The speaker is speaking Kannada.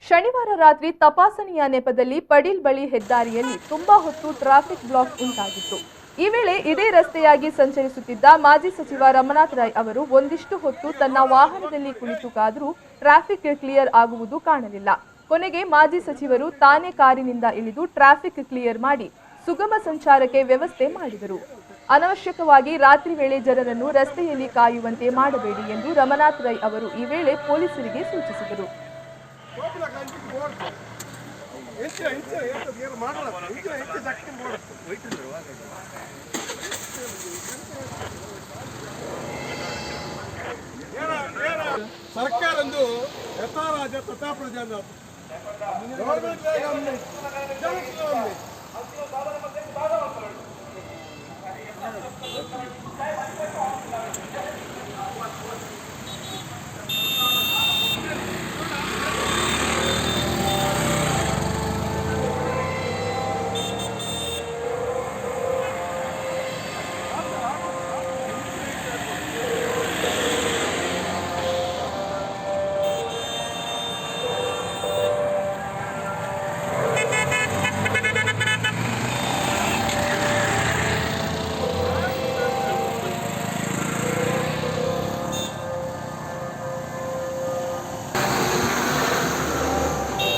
ಶನಿವಾರ ರಾತ್ರಿ ತಪಾಸಣೆಯ ನೆಪದಲ್ಲಿ ಪಡೀಲ್ ಬಳಿ ಹೆದ್ದಾರಿಯಲ್ಲಿ ತುಂಬಾ ಹೊತ್ತು ಟ್ರಾಫಿಕ್ ಬ್ಲಾಕ್ ಉಂಟಾಗಿತ್ತು। ಈ ವೇಳೆ ಇದೇ ರಸ್ತೆಯಾಗಿ ಸಂಚರಿಸುತ್ತಿದ್ದ ಮಾಜಿ ಸಚಿವ ರಮನಾಥ್ ರೈ ಅವರು ಒಂದಿಷ್ಟು ಹೊತ್ತು ತನ್ನ ವಾಹನದಲ್ಲಿ ಕುಳಿತು ಕಾದರೂ ಟ್ರಾಫಿಕ್ ಕ್ಲಿಯರ್ ಆಗುವುದು ಕಾಣಲಿಲ್ಲ। ಕೊನೆಗೆ ಮಾಜಿ ಸಚಿವರು ತಾನೇ ಕಾರಿನಿಂದ ಇಳಿದು ಟ್ರಾಫಿಕ್ ಕ್ಲಿಯರ್ ಮಾಡಿ ಸುಗಮ ಸಂಚಾರಕ್ಕೆ ವ್ಯವಸ್ಥೆ ಮಾಡಿದರು। ಅನವಶ್ಯಕವಾಗಿ ರಾತ್ರಿ ವೇಳೆ ಜನರನ್ನು ರಸ್ತೆಯಲ್ಲಿ ಕಾಯುವಂತೆ ಮಾಡಬೇಡಿ ಎಂದು ರಮನಾಥ್ ರೈ ಅವರು ಈ ವೇಳೆ ಪೊಲೀಸರಿಗೆ ಸೂಚಿಸಿದರು। ಸರ್ಕಾರ ಯಥಾ ರಾಜ ತಥಾ ಪ್ರಜಾ ಗವರ್ಮೆಂಟ್